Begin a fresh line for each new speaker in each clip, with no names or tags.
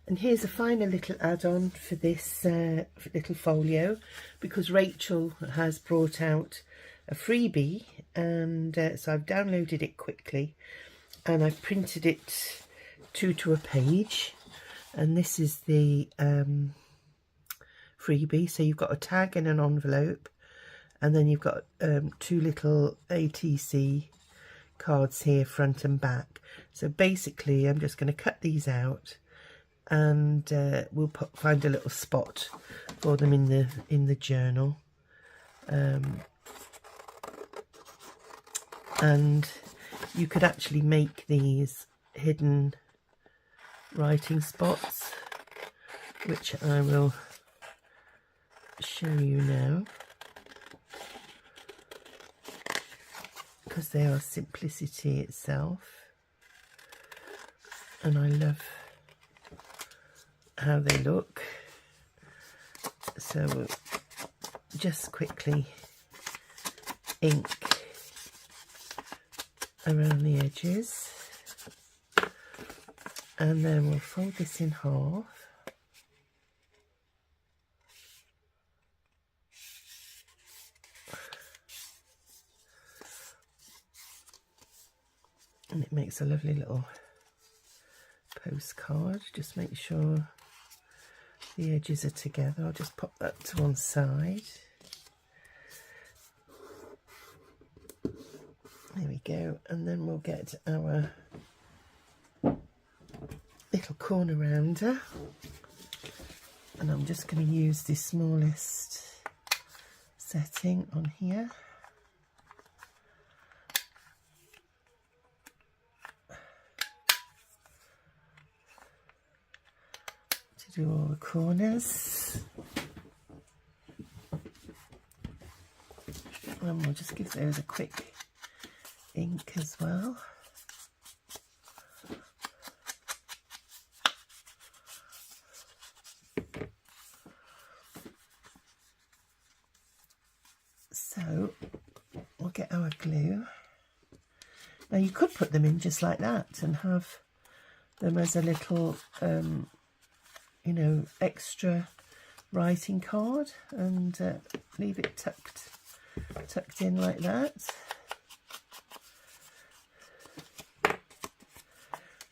And here's a final little add-on for this little folio, because Rachel has brought out a freebie, and so I've downloaded it quickly and I've printed it to a page. And this is the freebie. So you've got a tag in an envelope, and then you've got 2 little ATC cards here, front and back. So basically I'm just going to cut these out, and we'll find a little spot for them in the journal, and you could actually make these hidden writing spots, which I will show you now, because they are simplicity itself, and I love how they look. So we'll just quickly ink around the edges, and then we'll fold this in half, and it makes a lovely little postcard. Just make sure the edges are together. I'll just pop that to one side. There we go, and then we'll get our little corner rounder, and I'm just going to use the smallest setting on here. To do all the corners, and we'll just give those a quick ink as well. So we'll get our glue. Now you could put them in just like that and have them as a little you know, extra writing card, and leave it tucked in like that.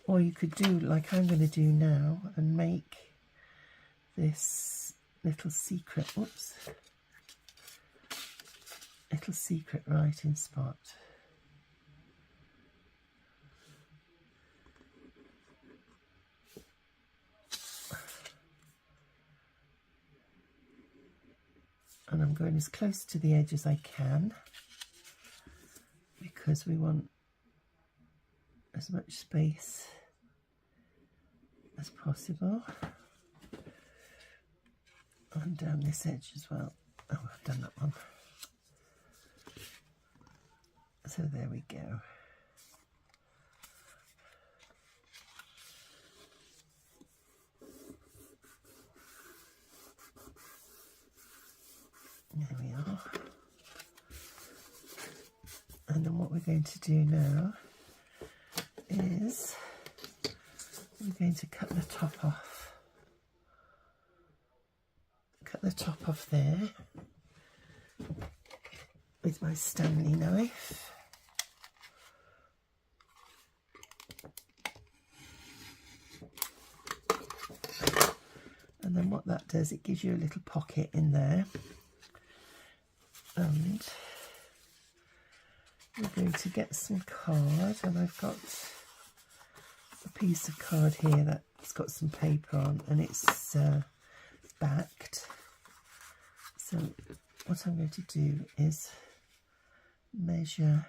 Or you could do like I'm going to do now and make this little secret, little secret writing spot. And I'm going as close to the edge as I can, because we want as much space as possible. And down this edge as well. Oh, I've done that one. So there we go. There we are. And then what we're going to do now is we're going to cut the top off. Cut the top off there with my Stanley knife. And then what that does, it gives you a little pocket in there. And we're going to get some card, and I've got a piece of card here that's got some paper on, and it's backed. So what I'm going to do is measure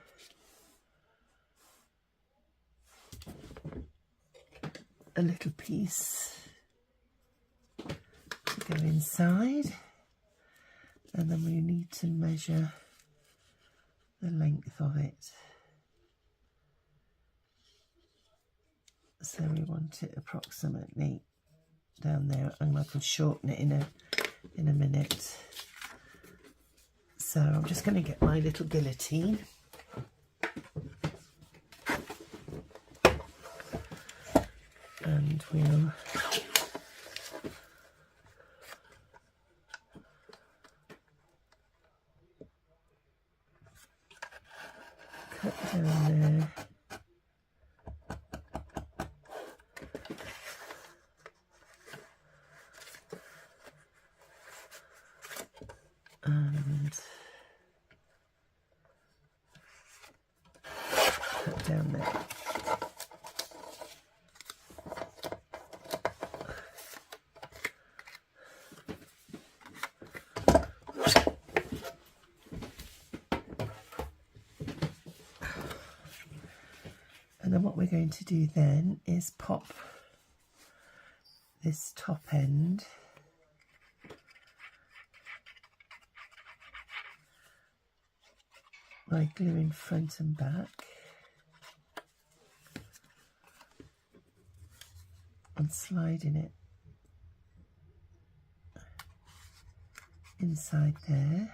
a little piece to go inside, and then we need to measure the length of it. So we want it approximately down there, and I can shorten it in a minute. So I'm just going to get my little guillotine. And we'll going to do then is pop this top end by gluing front and back and sliding it inside there,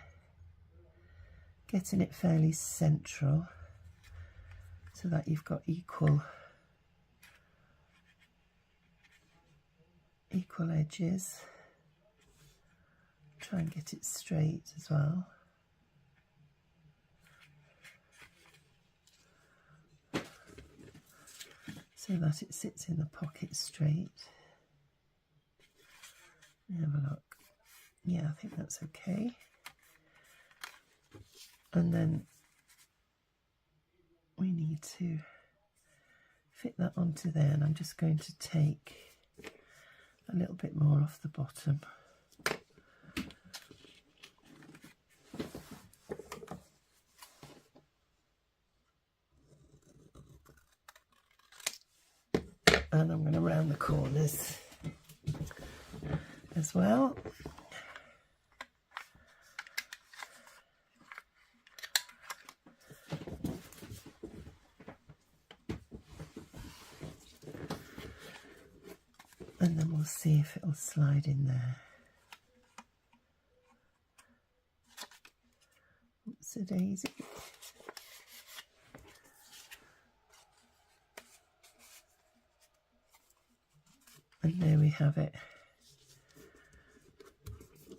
getting it fairly central so that you've got equal edges. Try and get it straight as well. So that it sits in the pocket straight. Let me have a look. Yeah, I think that's okay. And then we need to fit that onto there, and I'm just going to take a little bit more off the bottom. And I'm going to round the corners as well. And then we'll see if it'll slide in there. Oops, a daisy. And there we have it.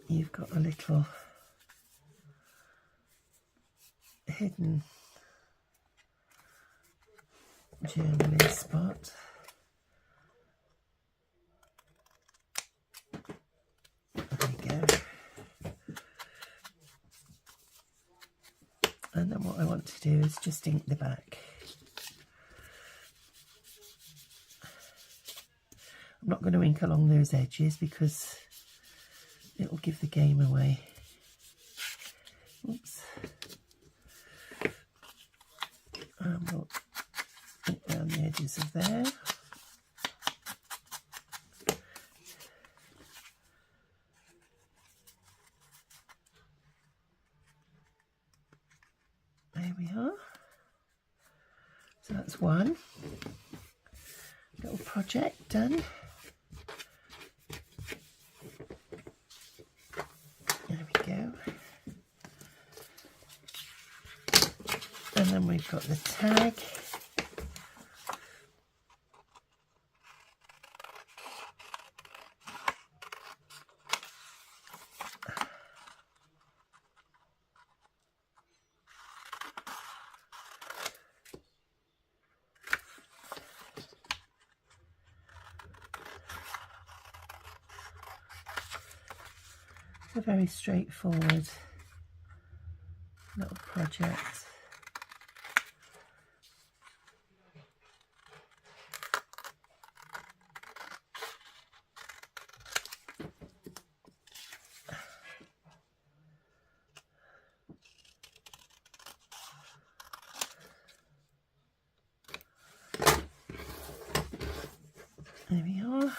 You've got a little hidden journaling spot. There we go. And then what I want to do is just ink the back. I'm not going to ink along those edges because it will give the game away. Oops. And we'll ink down the edges of there. There we are. So that's one little project done. And then we've got the tag. It's a very straightforward little project. There we are.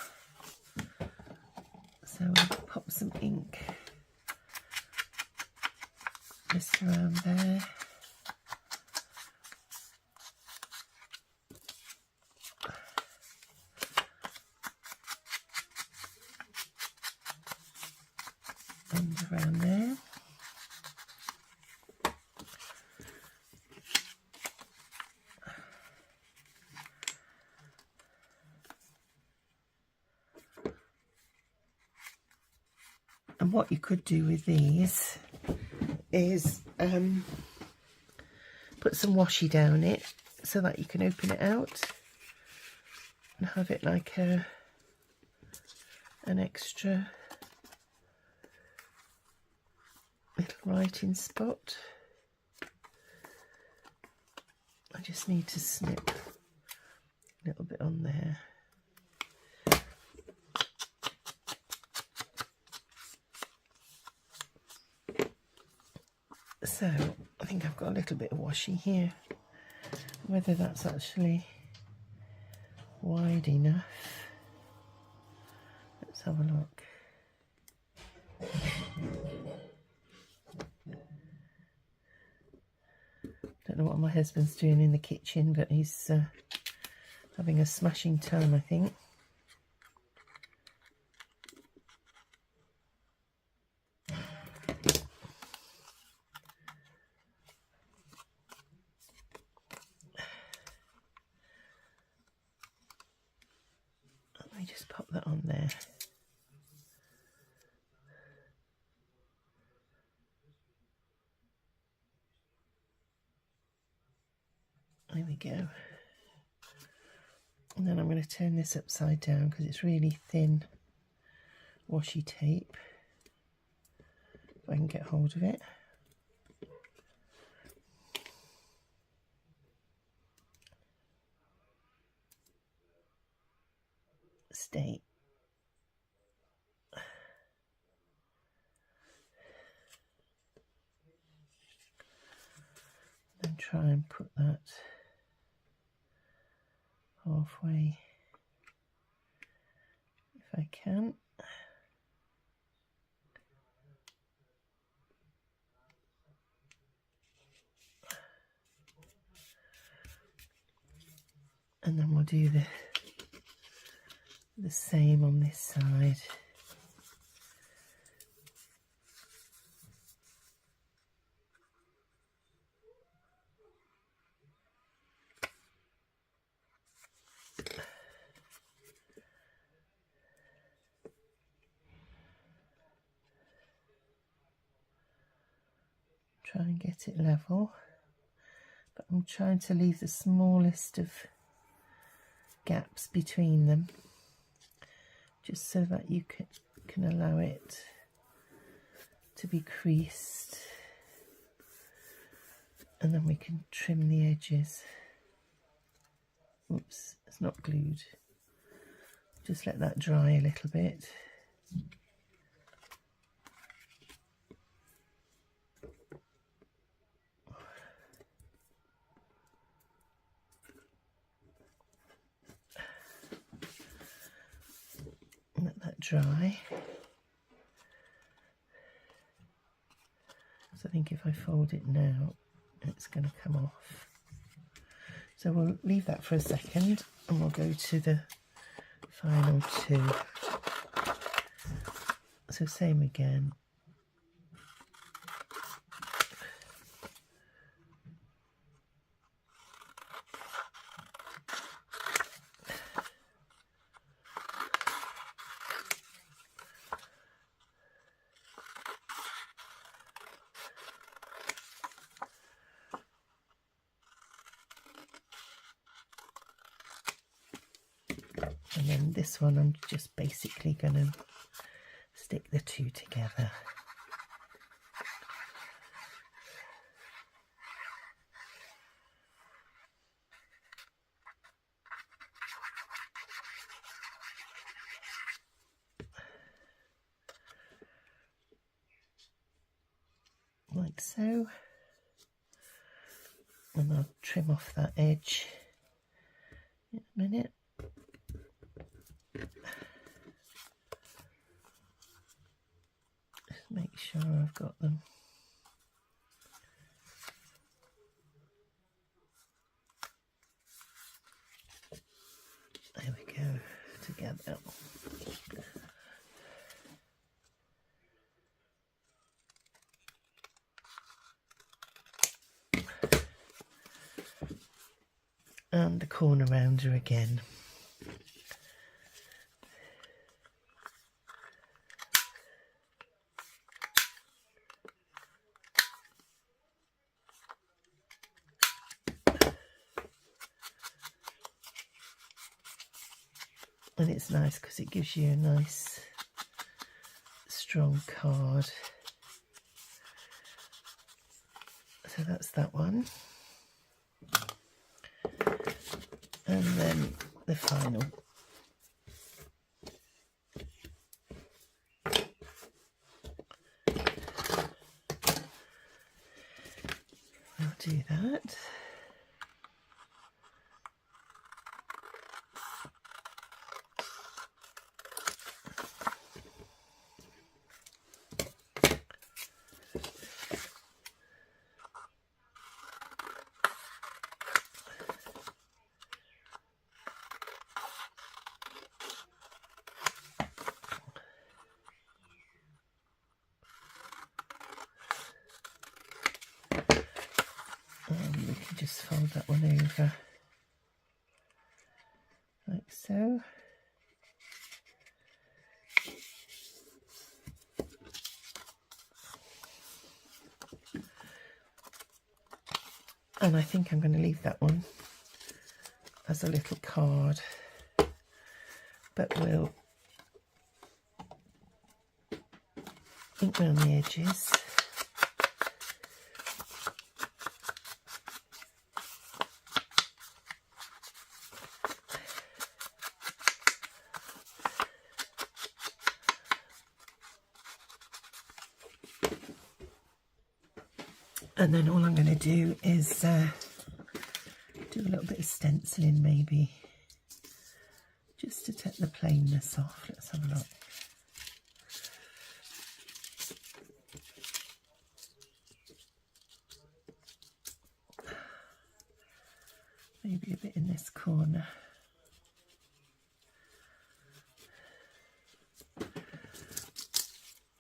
So we'll pop some ink just around there. And around there. And what you could do with these is put some washi down it so that you can open it out and have it like an extra little writing spot. I just need to snip a little bit on there. So I think I've got a little bit of washi here. Whether that's actually wide enough. Let's have a look. Don't know what my husband's doing in the kitchen, but he's having a smashing time, I think. Let me just pop that on there. There we go. And then I'm going to turn this upside down because it's really thin washi tape. If I can get hold of it. Stay. Then try and put that halfway if I can. And then we'll do the same on this side. Try and get it level, but I'm trying to leave the smallest of gaps between them, just so that you can allow it to be creased, and then we can trim the edges. Oops, it's not glued. Just let that dry a little bit. Let that dry. So I think if I fold it now, it's going to come off. So we'll leave that for a second and we'll go to the final two. So same again. And then this one, I'm just basically going to stick the two together. Like so. And I'll trim off that edge in a minute. Just make sure I've got them. There we go, together. And the corner rounder again. And it's nice because it gives you a nice strong card. So that's that one. And then the final. I'll do that. just fold that one over like so. And I think I'm going to leave that one as a little card, but we'll ink around the edges. And then all I'm going to do is do a little bit of stenciling, maybe, just to take the plainness off. Let's have a look. Maybe a bit in this corner.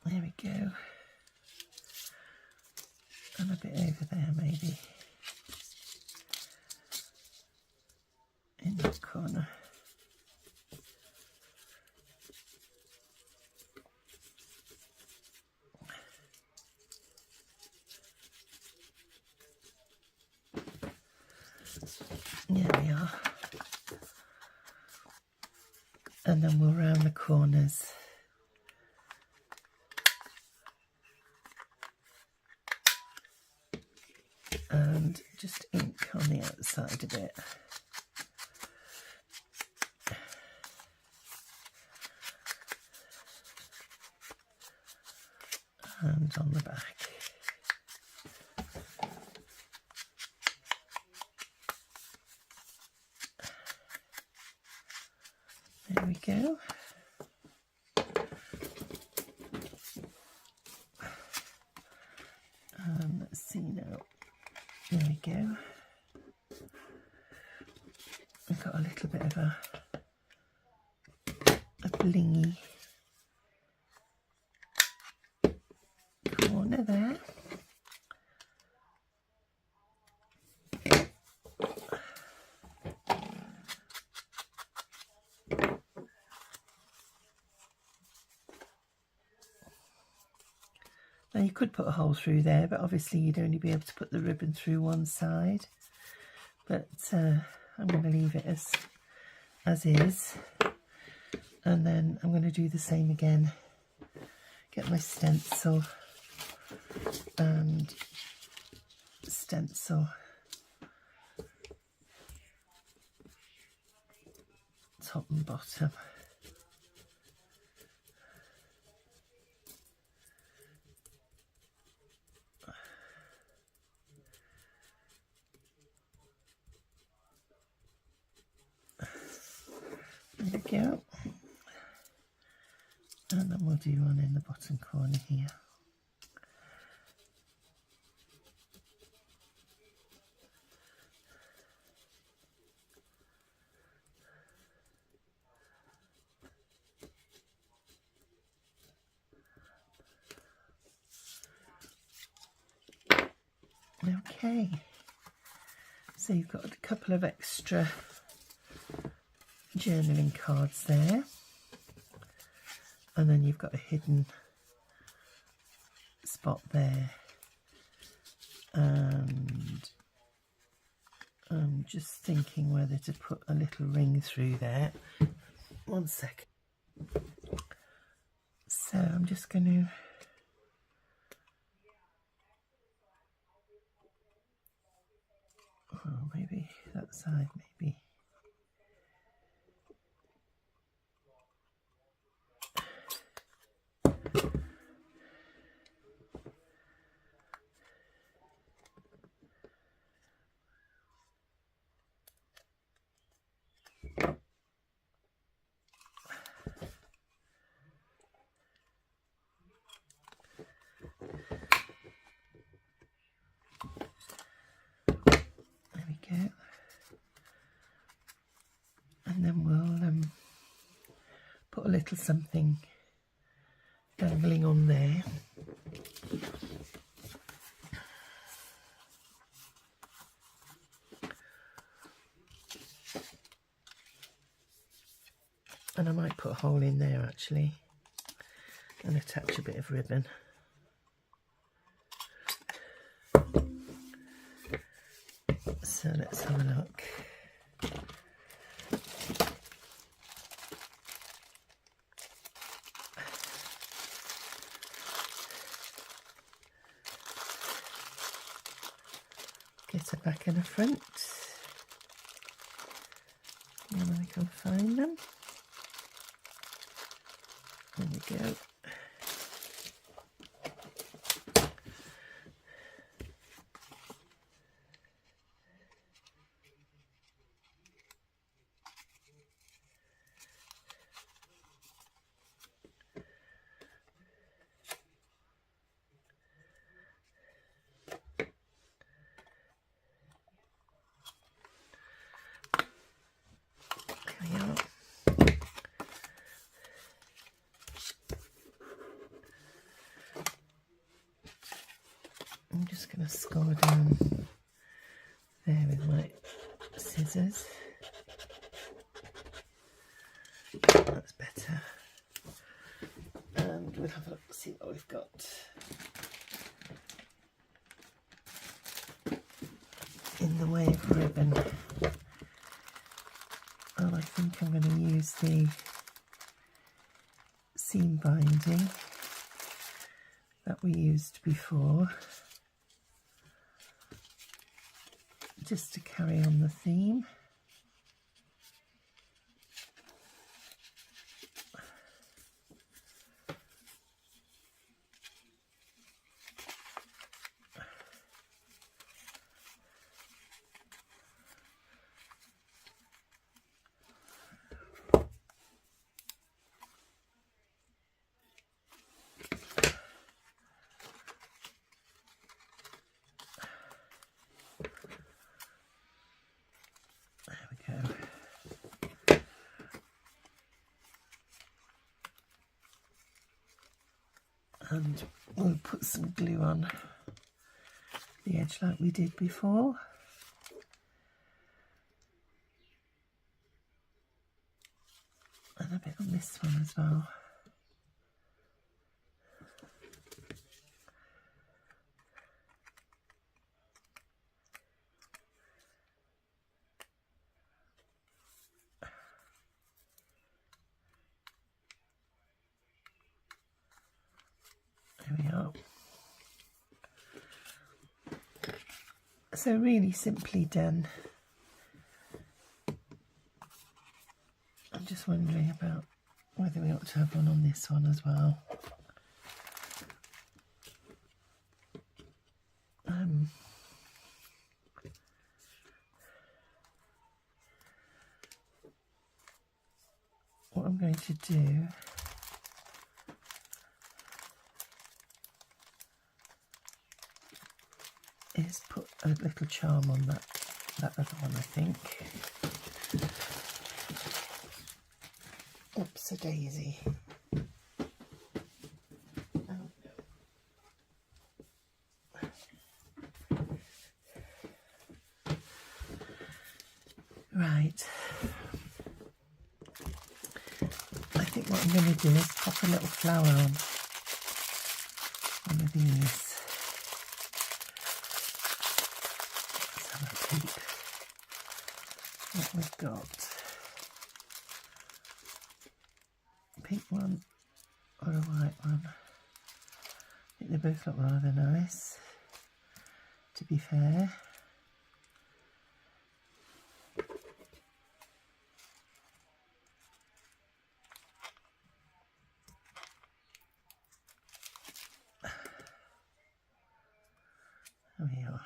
There we go. And a bit over there, maybe. In that corner. There we are. And then we'll round the corners. And just ink on the outside a bit. And on the back. There we go. Let's see now. There we go. We've got a little bit of a blingy corner there. Now you could put a hole through there, but obviously you'd only be able to put the ribbon through one side. But I'm going to leave it as is. And then I'm going to do the same again. Get my stencil and stencil top and bottom. There we go. And then we'll do one in the bottom corner here. Okay, so you've got a couple of extra journaling cards there, and then you've got a hidden spot there, and I'm just thinking whether to put a little ring through there. One second. So I'm just going to maybe that side, maybe. And then we'll put a little something dangling on there. And I might put a hole in there actually and attach a bit of ribbon. So let's have a look. Get a back and a front. And I can find them. There we go. I'm just going to score down there with my scissors. That's better. And we'll have a look, see what we've got in the way of ribbon. And I think I'm going to use the seam binding that we used before, just to carry on the theme. And we'll put some glue on the edge like we did before. And a bit on this one as well. There we are. So really simply done. I'm just wondering about whether we ought to have one on this one as well. What I'm going to do is put a little charm on that other one, I think. Oops, a daisy. Oh, no. Right. I think what I'm going to do is pop a little flower on one of these. What we've got, a pink one or a white one. I think they both look rather nice, to be fair. There we are.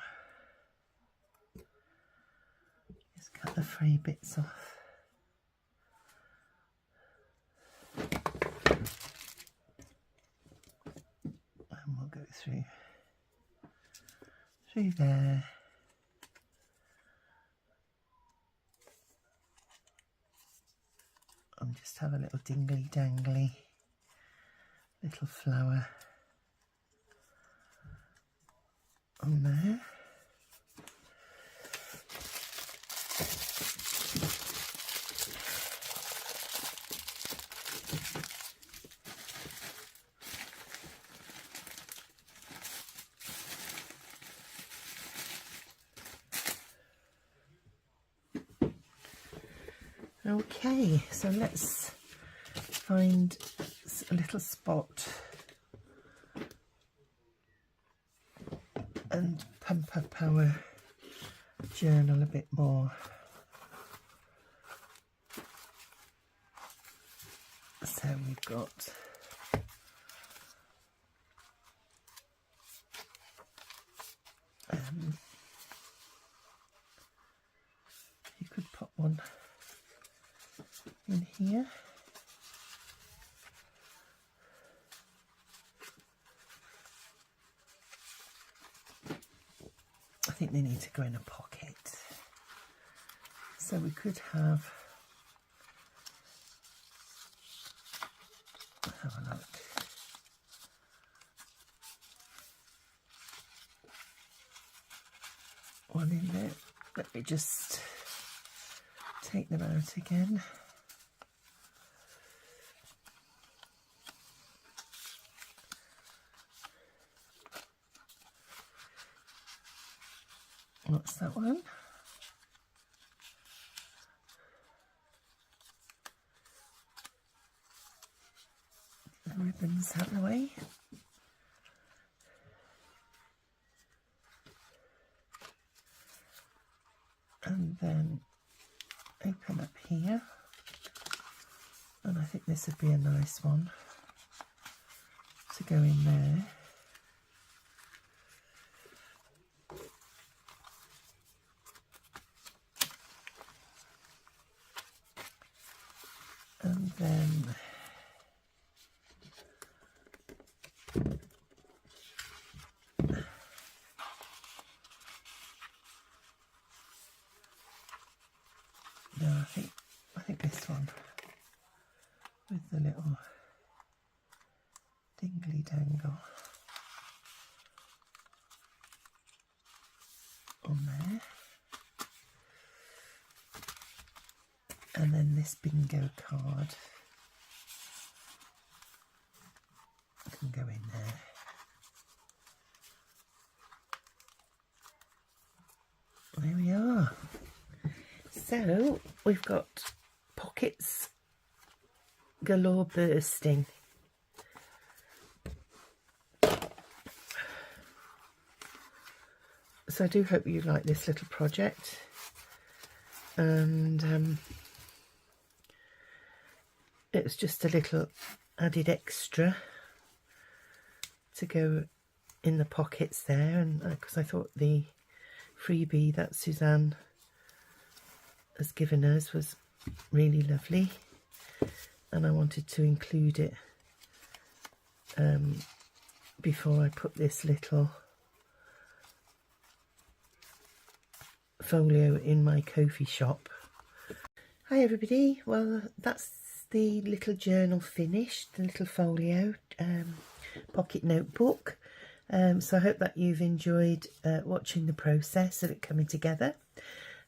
Cut the free bits off. And we'll go through there. And just have a little dingly dangly little flower on there. Okay, so let's find a little spot and pump up our journal a bit more. So we've got you could put one in here. I think they need to go in a pocket. So we could have a look. One in there. Let me just take them out again. What's that one? The ribbons out of the way. And then open up here. And I think this would be a nice one to go in there. And then no, I think this one with the little dingly dangle on there. And then this bingo card can go in there. There we are. So we've got pockets galore bursting. So I do hope you like this little project. And it was just a little added extra to go in the pockets there, and because I thought the freebie that Suzanne has given us was really lovely, and I wanted to include it before I put this little folio in my Kofi shop. Hi everybody, well that's the little journal finished, the little folio pocket notebook. So I hope that you've enjoyed watching the process of it coming together,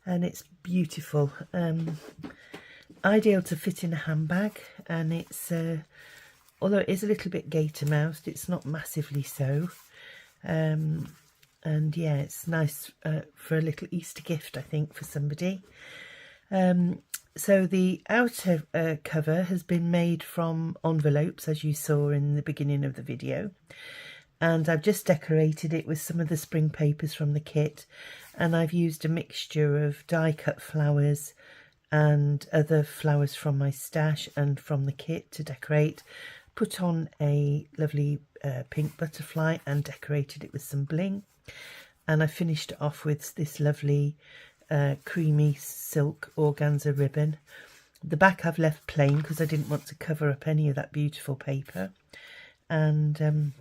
and it's beautiful, ideal to fit in a handbag, and it's although it is a little bit gator moused, it's not massively so, and yeah, it's nice for a little Easter gift, I think, for somebody. So the outer cover has been made from envelopes, as you saw in the beginning of the video, and I've just decorated it with some of the spring papers from the kit, and I've used a mixture of die cut flowers and other flowers from my stash and from the kit to decorate. Put on a lovely pink butterfly and decorated it with some bling, and I finished it off with this lovely creamy silk organza ribbon. The back I've left plain because I didn't want to cover up any of that beautiful paper, and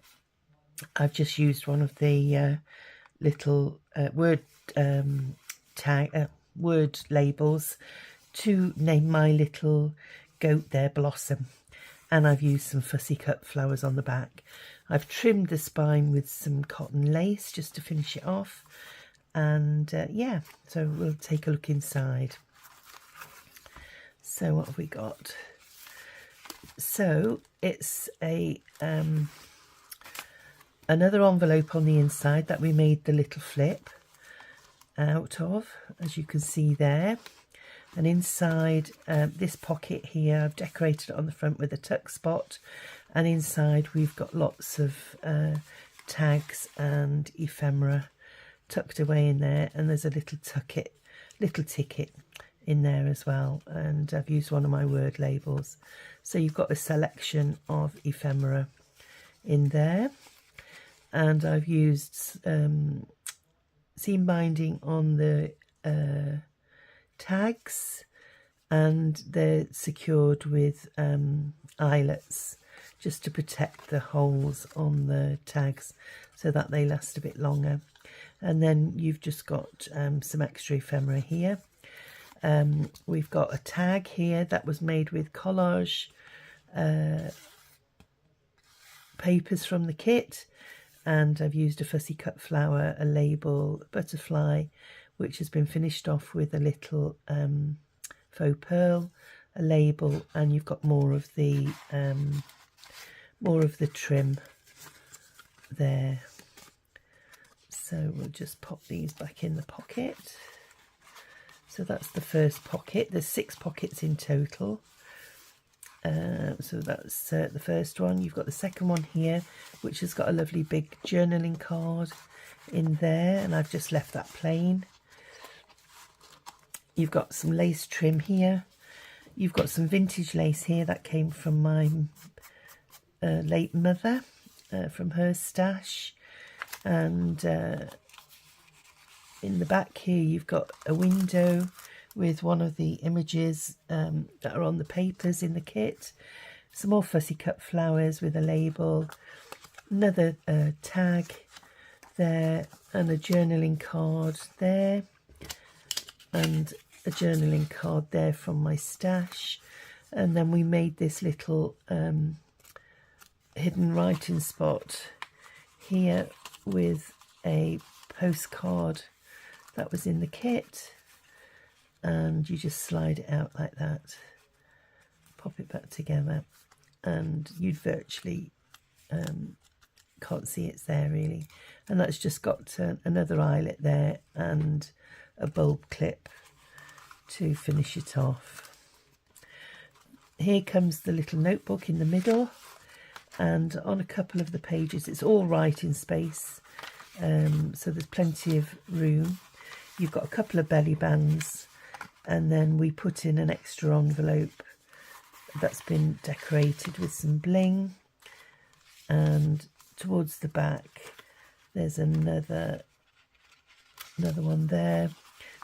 I've just used one of the little word labels to name my little goat there, Blossom, and I've used some fussy cut flowers on the back. I've trimmed the spine with some cotton lace just to finish it off. And yeah, so we'll take a look inside. So what have we got? So it's a another envelope on the inside that we made the little flip out of, as you can see there. And inside this pocket here, I've decorated it on the front with a tuck spot, and inside we've got lots of tags and ephemera tucked away in there, and there's a little ticket in there as well, and I've used one of my word labels. So you've got a selection of ephemera in there, and I've used seam binding on the tags, and they're secured with eyelets just to protect the holes on the tags so that they last a bit longer. And then you've just got some extra ephemera here. We've got a tag here that was made with collage papers from the kit, and I've used a fussy cut flower, a label, a butterfly, which has been finished off with a little faux pearl, a label, and you've got more of the trim there. So we'll just pop these back in the pocket. So that's the first pocket. There's 6 pockets in total. So that's the first one. You've got the second one here, which has got a lovely big journaling card in there, and I've just left that plain. You've got some lace trim here. You've got some vintage lace here that came from my late mother, from her stash. And in the back here you've got a window with one of the images that are on the papers in the kit. Some more fussy cut flowers with a label, another tag there, and a journaling card there, and a journaling card there from my stash. And then we made this little hidden writing spot here with a postcard that was in the kit, and you just slide it out like that, pop it back together, and you'd virtually can't see it's there really. And that's just got another eyelet there and a bulb clip to finish it off. Here comes the little notebook in the middle, and on a couple of the pages it's all writing space, so there's plenty of room. You've got a couple of belly bands, and then we put in an extra envelope that's been decorated with some bling, and towards the back there's another one there,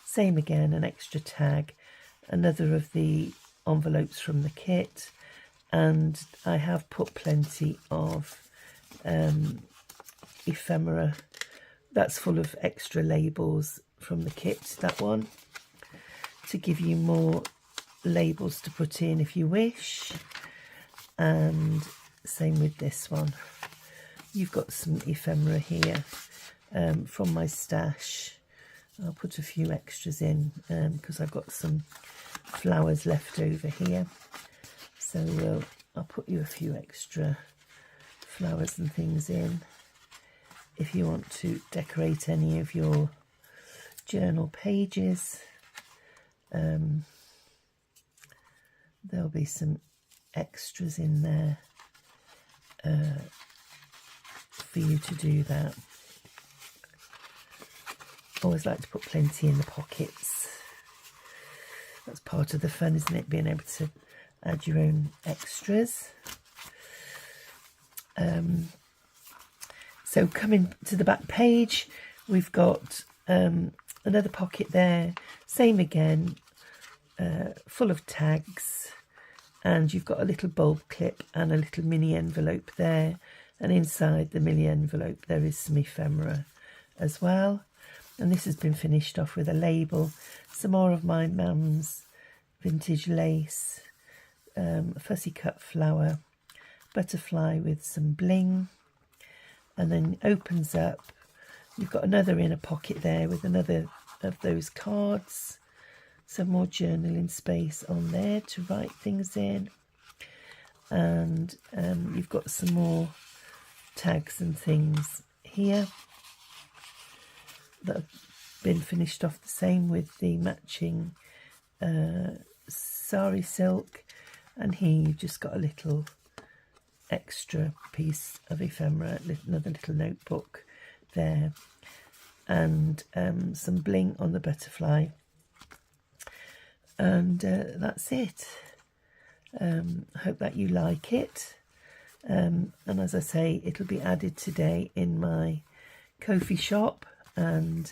same again, an extra tag, another of the envelopes from the kit. And I have put plenty of ephemera that's full of extra labels from the kit, that one, to give you more labels to put in if you wish. And same with this one. You've got some ephemera here from my stash. I'll put a few extras in because I've got some flowers left over here. So I'll put you a few extra flowers and things in if you want to decorate any of your journal pages. There'll be some extras in there for you to do that. Always like to put plenty in the pockets. That's part of the fun, isn't it? Being able to add your own extras. So coming to the back page, we've got another pocket there, same again, full of tags, and you've got a little bulb clip and a little mini envelope there, and inside the mini envelope there is some ephemera as well. And this has been finished off with a label, some more of my mum's vintage lace, a fussy cut flower, butterfly with some bling, and then opens up. You've got another inner pocket there with another of those cards, some more journaling space on there to write things in, and you've got some more tags and things here that have been finished off the same with the matching sari silk, and here you've just got a little extra piece of ephemera, another little notebook there, and some bling on the butterfly, and that's it. I hope that you like it, and as I say, it'll be added today in my Kofi shop, and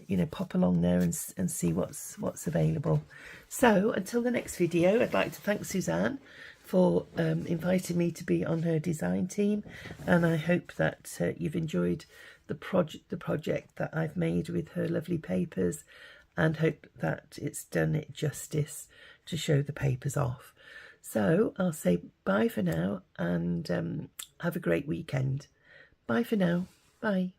you know, pop along there and see what's available. So until the next video, I'd like to thank Suzanne for inviting me to be on her design team, and I hope that you've enjoyed the project that I've made with her lovely papers, and hope that it's done it justice to show the papers off. So I'll say bye for now, and have a great weekend. Bye for now. Bye.